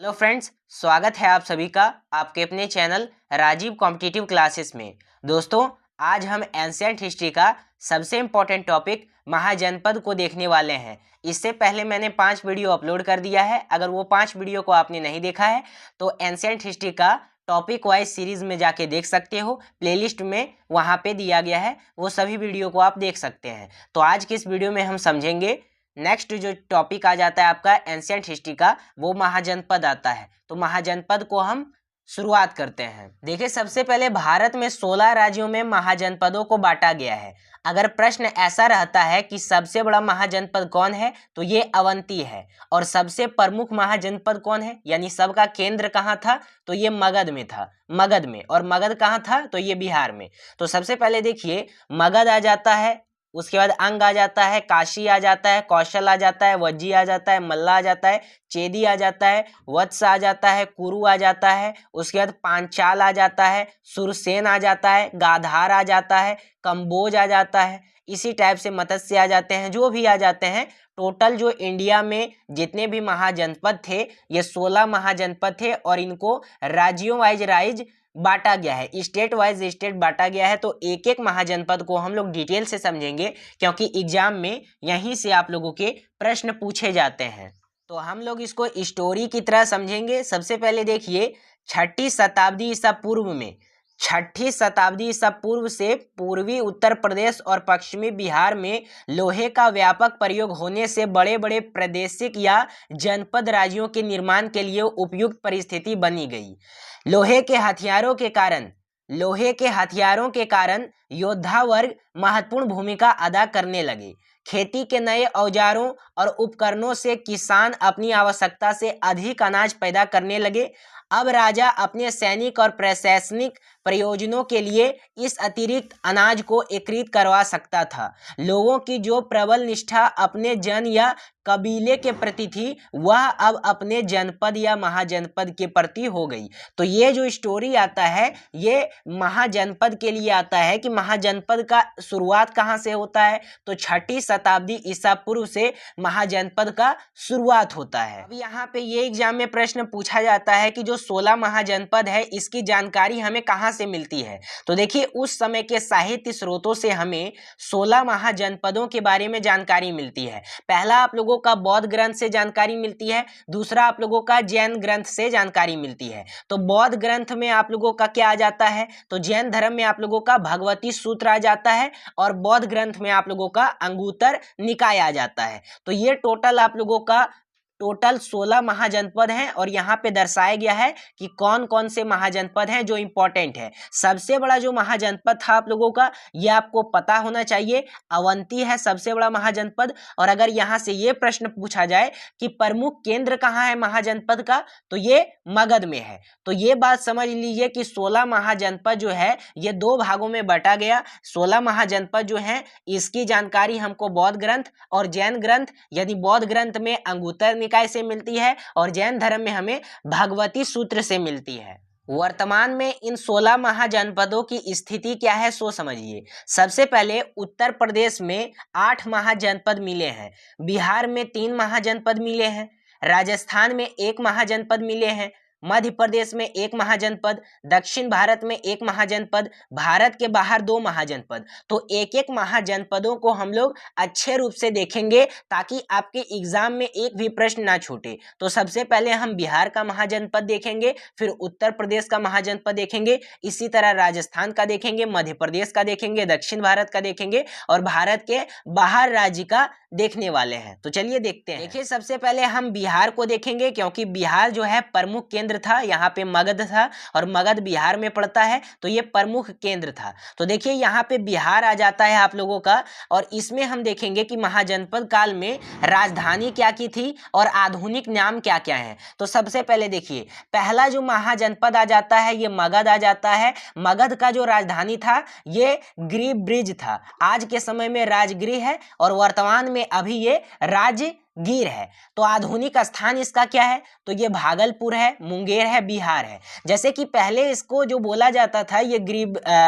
Hello friends, स्वागत है आप सभी का आपके अपने चैनल राजीव कॉम्पिटिटिव क्लासेस में। दोस्तों, आज हम एंशिएंट हिस्ट्री का सबसे इम्पोर्टेंट टॉपिक महाजनपद को देखने वाले हैं। इससे पहले मैंने 5 वीडियो अपलोड कर दिया है। अगर वो 5 वीडियो को आपने नहीं देखा है तो एंशिएंट हिस्ट्री का टॉपिक वाइज सीरीज़ में जाके देख सकते हो। प्लेलिस्ट में वहाँ पे दिया गया है, वो सभी वीडियो को आप देख सकते हैं। तो आज की इस वीडियो में हम समझेंगे नेक्स्ट जो टॉपिक आ जाता है आपका एंशिएंट हिस्ट्री का, वो महाजनपद आता है। तो महाजनपद को हम शुरुआत करते हैं। देखिए, सबसे पहले भारत में 16 राज्यों में महाजनपदों को बांटा गया है। अगर प्रश्न ऐसा रहता है कि सबसे बड़ा महाजनपद कौन है, तो ये अवंती है। और सबसे प्रमुख महाजनपद कौन है, यानी सबका केंद्र कहाँ था, तो ये मगध में था। मगध में, और मगध कहाँ था, तो ये बिहार में। तो सबसे पहले देखिए, मगध आ जाता है, उसके बाद अंग आ जाता है, काशी आ जाता है, कौशल आ जाता है, वज्जी आ जाता है, मल्ला आ जाता है, चेदी आ जाता है, वत्स आ जाता है, कुरु आ जाता है, उसके बाद पांचाल आ जाता है, सुरसेन आ जाता है, गाधार आ जाता है, कंबोज आ जाता है। इसी टाइप से मत्स्य आ जाते हैं, जो भी आ जाते हैं। टोटल जो इंडिया में जितने भी महाजनपद थे, ये 16 महाजनपद थे, और इनको राज्यों वाइज बांटा गया है, स्टेट वाइज स्टेट बांटा गया है। तो एक एक महाजनपद को हम लोग डिटेल से समझेंगे, क्योंकि एग्जाम में यहीं से आप लोगों के प्रश्न पूछे जाते हैं। तो हम लोग इसको स्टोरी की तरह समझेंगे। सबसे पहले देखिए, 6ठी शताब्दी ईसा पूर्व में, 6ठी शताब्दी ईसा पूर्व से पूर्वी उत्तर प्रदेश और पश्चिमी बिहार में लोहे का व्यापक प्रयोग होने से बड़े बड़े प्रादेशिक या जनपद राज्यों के निर्माण के लिए उपयुक्त परिस्थिति बनी गई। लोहे के हथियारों के कारण योद्धा वर्ग महत्वपूर्ण भूमिका अदा करने लगे। खेती के नए औजारों और उपकरणों से किसान अपनी आवश्यकता से अधिक अनाज पैदा करने लगे। अब राजा अपने सैनिक और प्रशासनिक प्रयोजनों के लिए इस अतिरिक्त अनाज को एकत्रित करवा सकता था। लोगों की जो प्रबल निष्ठा अपने जन या कबीले के प्रति थी, वह अब अपने जनपद या महाजनपद के प्रति हो गई। तो ये जो स्टोरी आता है, ये महाजनपद के लिए आता है कि महाजनपद का शुरुआत कहाँ से होता है, तो 6ठी शताब्दी ईसा पूर्व से महाजनपद का शुरुआत होता है। अब यहाँ पे ये एग्जाम में प्रश्न पूछा जाता है कि जो 16 महाजनपद है, इसकी जानकारी हमें कहाँ से मिलती है। तो देखिए, उस समय के साहित्य स्रोतों से हमें 16 महाजनपदों के बारे में जानकारी मिलती है। पहला आप लोगों का बौद्ध ग्रंथ से जानकारी मिलती है, दूसरा आप लोगों का जैन ग्रंथ से जानकारी मिलती है। तो बौद्ध ग्रंथ में आप लोगों का क्या आ जाता है, तो जैन धर्म में आप लोगों का भगवती सूत्र आ जाता है, और बौद्ध ग्रंथ में आप लोगों का अंगुत्तर निकाय आ जाता है। तो ये टोटल आप लोगों का 16 महाजनपद हैं, और यहाँ पे दर्शाया गया है कि कौन कौन से महाजनपद हैं जो इंपॉर्टेंट है। सबसे बड़ा जो महाजनपद था आप लोगों का, ये आपको पता होना चाहिए, अवंती है सबसे बड़ा महाजनपद। और अगर यहाँ से ये प्रश्न पूछा जाए कि प्रमुख केंद्र कहाँ है महाजनपद का, तो ये मगध में है। तो ये बात समझ लीजिए कि 16 महाजनपद जो है, ये 2 भागों में बटा गया। 16 महाजनपद जो है, इसकी जानकारी हमको बौद्ध ग्रंथ और जैन ग्रंथ, यानी बौद्ध ग्रंथ में अंगुत्तर निकाय से मिलती है, और जैन धर्म में हमें भगवती सूत्र से मिलती है। वर्तमान में इन 16 महाजनपदों की स्थिति क्या है, सो समझिए। सबसे पहले उत्तर प्रदेश में 8 महाजनपद मिले हैं, बिहार में 3 महाजनपद मिले हैं, राजस्थान में 1 महाजनपद मिले हैं, मध्य प्रदेश में 1 महाजनपद, दक्षिण भारत में 1 महाजनपद, भारत के बाहर 2 महाजनपद। तो एक एक महाजनपदों को हम लोग अच्छे रूप से देखेंगे, ताकि आपके एग्जाम में एक भी प्रश्न ना छूटे। तो सबसे पहले हम बिहार का महाजनपद देखेंगे, फिर उत्तर प्रदेश का महाजनपद देखेंगे, इसी तरह राजस्थान का देखेंगे, मध्य प्रदेश का देखेंगे, दक्षिण भारत का देखेंगे, और भारत के बाहर राज्य का देखने वाले हैं। तो चलिए देखते हैं। देखिए, सबसे पहले हम बिहार को देखेंगे, क्योंकि बिहार जो है प्रमुख केंद्र था। यहाँ पे मगध था, और मगध बिहार में पड़ता है, तो ये प्रमुख केंद्र था। तो देखिए, यहाँ पे बिहार आ जाता है आप लोगों का, और इसमें हम देखेंगे कि महाजनपद काल में राजधानी क्या की थी और आधुनिक नाम क्या क्या है। तो सबसे पहले देखिए, पहला जो महाजनपद आ जाता है, ये मगध आ जाता है। मगध का जो राजधानी था, ये गिरिब्रिज था। आज के समय में राजगृह है, और वर्तमान में अभी ये गिर है। तो आधुनिक स्थान इसका क्या है? तो ये भागलपुर है, मुंगेर है, बिहार है। जैसे कि पहले इसको जो बोला जाता था ये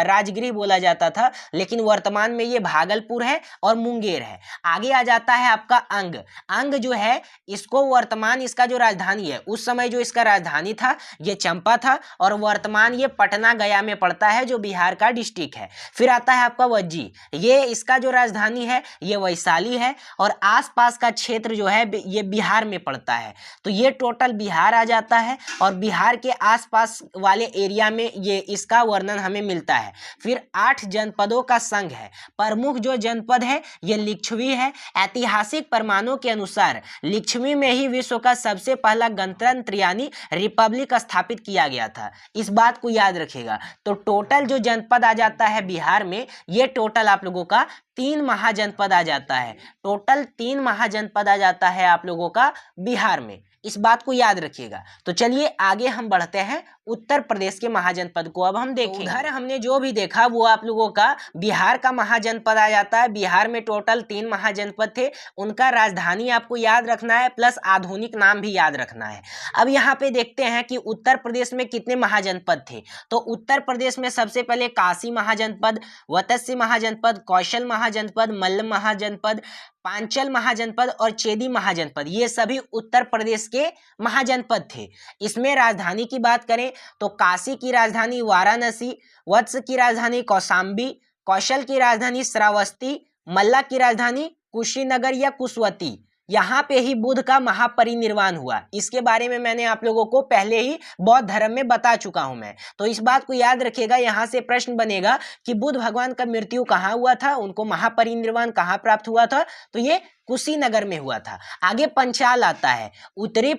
राजगृह बोला जाता था, लेकिन वर्तमान में ये भागलपुर है और मुंगेर है। आगे आ जाता है आपका अंग। अंग जो है इसको वर्तमान इसका जो राजधानी है, उस समय जो इसका राजधानी था ये चंपा था और वर्तमान ये पटना गया में पड़ता है जो बिहार का डिस्ट्रिक्ट है। फिर आता है आपका वज्जी, ये इसका जो राजधानी है ये वैशाली है और आसपास का क्षेत्र जो है ये बिहार में पड़ता है। तो ये टोटल बिहार आ जाता है और बिहार के आसपास वाले एरिया में ये इसका वर्णन हमें मिलता है। फिर 8 जनपदों का संघ है। प्रमुख जो जनपद है ये लिच्छवी है। ऐतिहासिक प्रमाणों के अनुसार लिच्छवी में ही विश्व का सबसे पहला गणतंत्र यानी रिपब्लिक स्थापित किया गया था। इस बात को याद रखिएगा। तो टोटल जो जनपद आ जाता है बिहार में, ये टोटल आप लोगों का 3 महाजनपद आ जाता है। टोटल 3 महाजनपद आ जाता है आप लोगों का बिहार में। इस बात को याद रखिएगा। तो चलिए आगे हम बढ़ते हैं उत्तर प्रदेश के महाजनपद को अब हम देखेंगे। उधर हमने जो भी देखा वो आप लोगों का बिहार का महाजनपद आ जाता है। बिहार में टोटल 3 महाजनपद थे, उनका राजधानी आपको याद रखना है प्लस आधुनिक नाम भी याद रखना है। अब यहाँ पे देखते हैं कि उत्तर प्रदेश में कितने महाजनपद थे। तो उत्तर प्रदेश में सबसे पहले काशी महाजनपद, वत्स्य महाजनपद, कौशल महाजनपद, मल्ल महाजनपद, पांचल महाजनपद और चेदी महाजनपद, ये सभी उत्तर प्रदेश के महाजनपद थे। इसमें राजधानी की बात करें तो काशी की राजधानी वाराणसी, वत्स की राजधानी कौशाम्बी, कौशल की राजधानी श्रावस्ती, मल्ला की राजधानी कुशीनगर या कुशवती। यहाँ पे ही बुद्ध का महापरिनिर्वाण हुआ। इसके बारे में मैंने आप लोगों को पहले ही बौद्ध धर्म में बता चुका हूं मैं। तो इस बात को याद रखिएगा। यहाँ से प्रश्न बनेगा कि बुद्ध भगवान का मृत्यु कहाँ हुआ था, उनको महापरिनिर्वाण कहाँ प्राप्त हुआ था, तो ये कुशीनगर में हुआ था। आगे पंचाल आता है। उत्तरी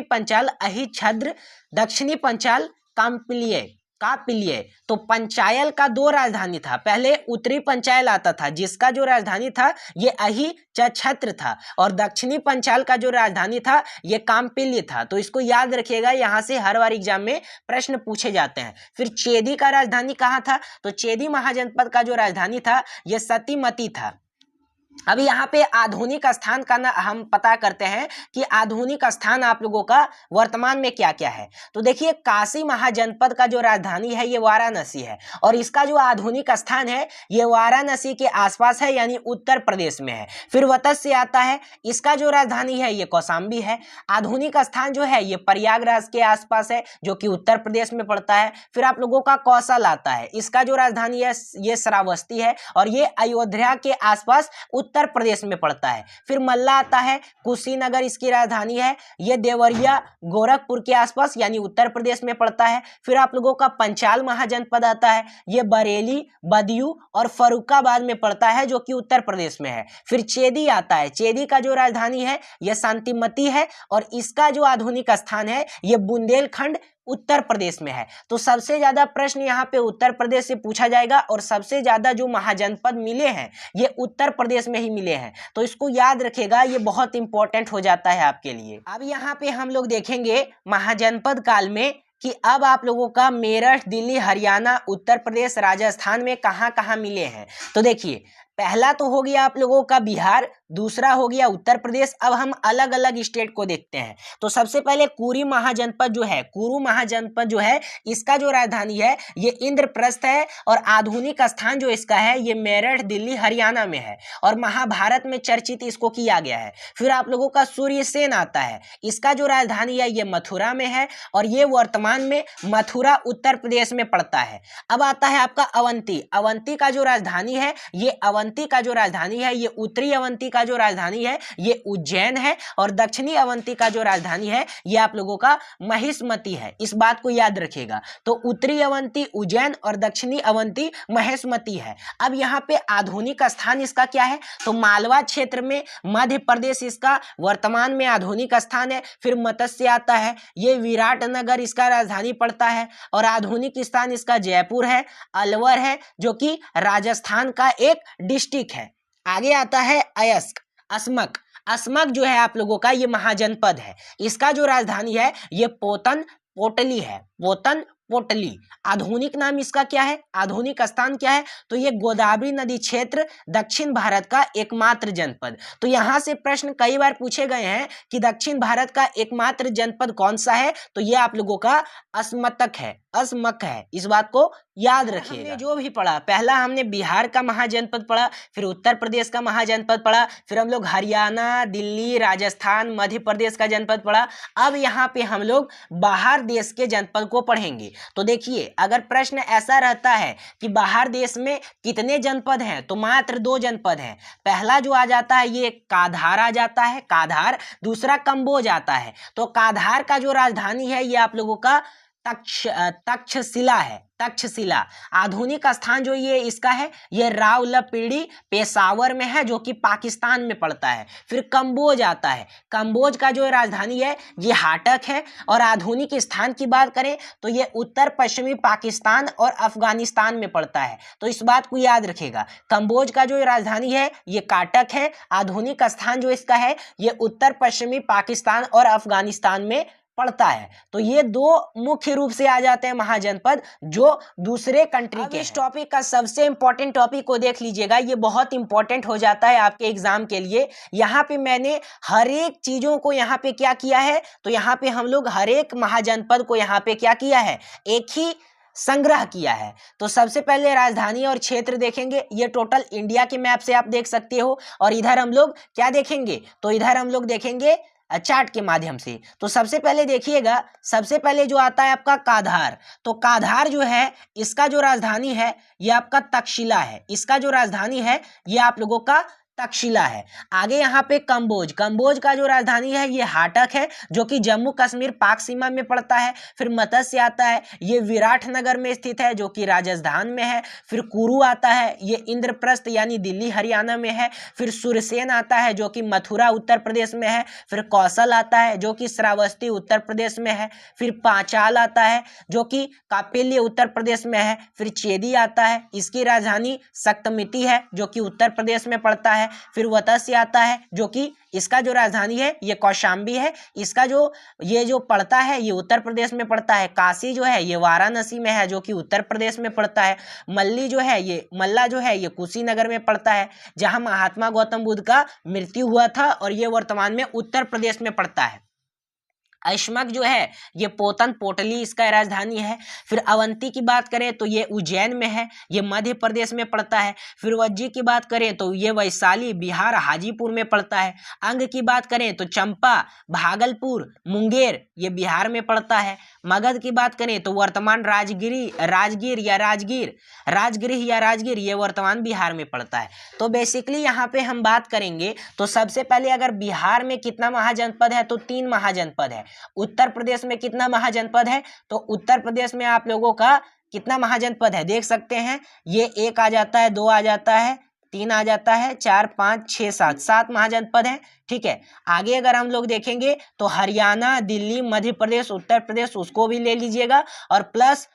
पंचाल अहिच्छद्र, दक्षिणी पंचाल कापिल्य। तो पंचायल का 2 राजधानी था। पहले उत्तरी पंचायल आता था जिसका जो राजधानी था ये अहिच्छत्र था और दक्षिणी पंचाल का जो राजधानी था ये काम्पिल्य था। तो इसको याद रखिएगा, यहाँ से हर बार एग्जाम में प्रश्न पूछे जाते हैं। फिर चेदी का राजधानी कहाँ था? तो चेदी महाजनपद का जो राजधानी था ये सतीमती था। अब यहाँ पे आधुनिक स्थान का हम पता करते हैं कि आधुनिक स्थान आप लोगों का वर्तमान में क्या क्या है। तो देखिए काशी महाजनपद का जो राजधानी है ये वाराणसी है और इसका जो आधुनिक स्थान है ये वाराणसी के आसपास है यानी उत्तर प्रदेश में है। फिर वत्स्य आता है, इसका जो राजधानी है ये कौशाम्बी है। आधुनिक स्थान जो है ये प्रयागराज के आसपास है जो कि उत्तर प्रदेश में पड़ता है। फिर आप लोगों का कौशल आता है, इसका जो राजधानी है ये श्रावस्ती है और ये अयोध्या के आसपास उत्तर प्रदेश में पड़ता है। फिर मल्ला आता है, कुशीनगर इसकी राजधानी है, ये देवरिया गोरखपुर के आसपास यानी उत्तर प्रदेश में पड़ता है। फिर आप लोगों का पंचाल महाजनपद आता है, ये बरेली, बदायूं और फर्रुखाबाद में पड़ता है जो कि उत्तर प्रदेश में है। फिर चेदी आता है, चेदी का जो राजधानी है ये शांतिमती है और इसका जो आधुनिक स्थान है ये बुंदेलखंड उत्तर प्रदेश में है। तो सबसे ज्यादा प्रश्न यहाँ पे उत्तर प्रदेश से पूछा जाएगा और सबसे ज्यादा जो महाजनपद मिले हैं ये उत्तर प्रदेश में ही मिले हैं। तो इसको याद रखिएगा, ये बहुत इंपॉर्टेंट हो जाता है आपके लिए। अब यहाँ पे हम लोग देखेंगे महाजनपद काल में कि अब आप लोगों का मेरठ, दिल्ली, हरियाणा, उत्तर प्रदेश, राजस्थान में कहाँ कहाँ मिले हैं। तो देखिए पहला तो हो गया आप लोगों का बिहार, दूसरा हो गया उत्तर प्रदेश। अब हम अलग अलग स्टेट को देखते हैं। तो सबसे पहले कुरु महाजनपद जो है इसका जो राजधानी है ये इंद्रप्रस्थ है और आधुनिक स्थान जो इसका है ये मेरठ, दिल्ली, हरियाणा में है और महाभारत में चर्चित इसको किया गया है। फिर आप लोगों का सूर्यसेन आता है, इसका जो राजधानी है ये मथुरा में है और ये वर्तमान में मथुरा उत्तर प्रदेश में पड़ता है। अब आता है आपका अवंती का जो राजधानी है ये उत्तरी अवंती का जो राजधानी है ये उज्जैन है और दक्षिणी अवंती का जो राजधानी है ये आप लोगों का महिष्मती है। इस बात को याद रखिएगा। तो उत्तरी अवंती उज्जैन और दक्षिणी अवंती महिष्मती है। अब यहाँ पे आधुनिक स्थान इसका क्या है? तो मालवा क्षेत्र में मध्य प्रदेश इसका वर्तमान में आधुनिक स्थान है। फिर मत्स्य आता है, ये विराटनगर इसका राजधानी पड़ता है और आधुनिक स्थान इसका जयपुर है। अलवर है जो कि राजस्थान का एक डिस्ट्रिक्ट है। आगे आता है अस्मक जो है आप लोगों का ये महाजनपद है। इसका जो राजधानी है ये पोतन पोटली। आधुनिक नाम इसका क्या है, आधुनिक स्थान क्या है, तो ये गोदावरी नदी क्षेत्र दक्षिण भारत का एकमात्र जनपद। तो यहां से प्रश्न कई बार पूछे गए हैं कि दक्षिण भारत का एकमात्र जनपद कौन सा है, तो ये आप लोगों का अस्मतक है, अस्मक है, इस बात को याद रखिएगा। हमने जो भी पढ़ा, पहला हमने बिहार का महाजनपद पढ़ा, फिर उत्तर प्रदेश का महाजनपद पढ़ा, फिर हम लोग हरियाणा, दिल्ली, राजस्थान, मध्य प्रदेश का जनपद पढ़ा। अब यहाँ पे हम लोग बाहर देश के जनपद को पढ़ेंगे। तो देखिए, अगर प्रश्न ऐसा रहता है कि बाहर देश में कितने जनपद हैं, तो मात्र 2 जनपद हैं। पहला जो आ जाता है ये काधार आ जाता है, काधार, दूसरा कंबोज आता है। तो काधार का जो राजधानी है ये आप लोगों का तक्षशिला है, तक्षशिला। आधुनिक स्थान जो ये इसका है ये रावलपिंडी पेशावर में है, जो कि पाकिस्तान में पड़ता है। फिर कंबोज आता है, कंबोज का जो राजधानी है ये हाटक है। और आधुनिक स्थान की बात करें तो ये उत्तर पश्चिमी पाकिस्तान और अफगानिस्तान में पड़ता है। तो इस बात को याद रखिएगा, कंबोज का जो राजधानी है ये काटक है, आधुनिक स्थान जो इसका है ये उत्तर पश्चिमी पाकिस्तान और अफगानिस्तान में पड़ता है। तो ये 2 मुख्य रूप से आ जाते हैं महाजनपद जो दूसरे कंट्री के। इस टॉपिक का सबसे इंपॉर्टेंट टॉपिक को देख लीजिएगा, ये बहुत इंपॉर्टेंट हो जाता है आपके एग्जाम के लिए। यहाँ पे मैंने हर एक चीजों को यहाँ पे क्या किया है, तो यहाँ पे हम लोग हर एक महाजनपद को यहाँ पे क्या किया है, एक ही संग्रह किया है। तो सबसे पहले राजधानी और क्षेत्र देखेंगे, ये टोटल इंडिया के मैप से आप देख सकते हो। और इधर हम लोग क्या देखेंगे, तो इधर हम लोग देखेंगे चार्ट के माध्यम से। तो सबसे पहले देखिएगा, सबसे पहले जो आता है आपका काधार। तो काधार जो है इसका जो राजधानी है ये आपका तक्षशिला है, इसका जो राजधानी है ये आप लोगों का तक्षशिला है। आगे यहाँ पे कंबोज, कंबोज का जो राजधानी है ये हाटक है, जो कि जम्मू कश्मीर पाक सीमा में पड़ता है। फिर मत्स्य आता है, ये विराटनगर में स्थित है, जो कि राजस्थान में है। फिर कुरु आता है, ये इंद्रप्रस्थ यानी दिल्ली हरियाणा में है। फिर सुरसेन आता है, जो कि मथुरा उत्तर प्रदेश में है। फिर कौशल आता है, जो कि श्रावस्ती उत्तर प्रदेश में है। फिर पांचाल आता है, जो कि कापिल्य उत्तर प्रदेश में है। फिर चेदी आता है, इसकी राजधानी सक्तमिति है, जो कि उत्तर प्रदेश में पड़ता है। फिर वत्स्य आता है, जो कि इसका जो राजधानी है ये कौशाम्बी है, इसका जो पड़ता है ये उत्तर प्रदेश में पड़ता है। काशी जो है ये वाराणसी में है, जो कि उत्तर प्रदेश में पड़ता है। मल्ला जो है ये कुशीनगर में पड़ता है, जहां महात्मा गौतम बुद्ध का मृत्यु हुआ था, और ये वर्तमान में उत्तर प्रदेश में पड़ता है। अश्मक जो है ये पोतन पोटली इसका राजधानी है। फिर अवंती की बात करें तो ये उज्जैन में है, ये मध्य प्रदेश में पड़ता है। फिर वज्जी की बात करें तो ये वैशाली बिहार हाजीपुर में पड़ता है। अंग की बात करें तो चंपा भागलपुर मुंगेर ये बिहार में पड़ता है। मगध की बात करें तो वर्तमान राजगीर ये वर्तमान बिहार में पड़ता है। तो बेसिकली यहाँ पे हम बात करेंगे तो सबसे पहले अगर बिहार में कितना महाजनपद है, तो 3 महाजनपद है। उत्तर प्रदेश में कितना महाजनपद है, तो उत्तर प्रदेश में आप लोगों का कितना महाजनपद है देख सकते हैं, ये 1 आ जाता है, 2 आ जाता है, 3 आ जाता है, 4 5 6 7 महाजनपद है। ठीक है, आगे अगर हम लोग देखेंगे तो हरियाणा, दिल्ली, मध्य प्रदेश, उत्तर प्रदेश उसको भी ले लीजिएगा, और प्लस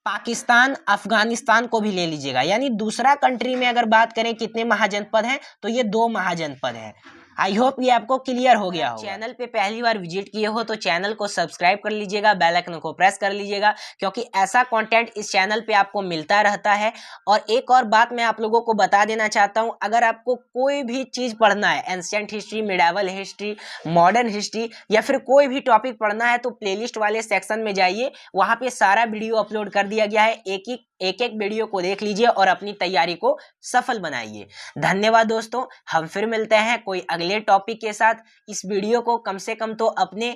पाकिस्तान, अफगानिस्तान को भी ले लीजिएगा। यानी दूसरा कंट्री में अगर बात करें कितने महाजनपद हैं, तो ये 2 महाजनपद हैं। आई होप ये आपको क्लियर हो गया होगा। चैनल पे पहली बार विजिट किए हो तो चैनल को सब्सक्राइब कर लीजिएगा, बेल आइकन को प्रेस कर लीजिएगा, क्योंकि ऐसा कंटेंट इस चैनल पे आपको मिलता रहता है। और एक और बात मैं आप लोगों को बता देना चाहता हूँ, अगर आपको कोई भी चीज़ पढ़ना है, ancient history, medieval history, modern history, या फिर कोई भी टॉपिक पढ़ना है, तो प्लेलिस्ट वाले सेक्शन में जाइए, वहाँ पे सारा वीडियो अपलोड कर दिया गया है। एक एक वीडियो को देख लीजिए और अपनी तैयारी को सफल बनाइए। धन्यवाद दोस्तों, हम फिर मिलते हैं कोई अगले टॉपिक के साथ। इस वीडियो को कम से कम तो अपने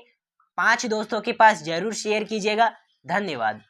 5 दोस्तों के पास जरूर शेयर कीजिएगा। धन्यवाद।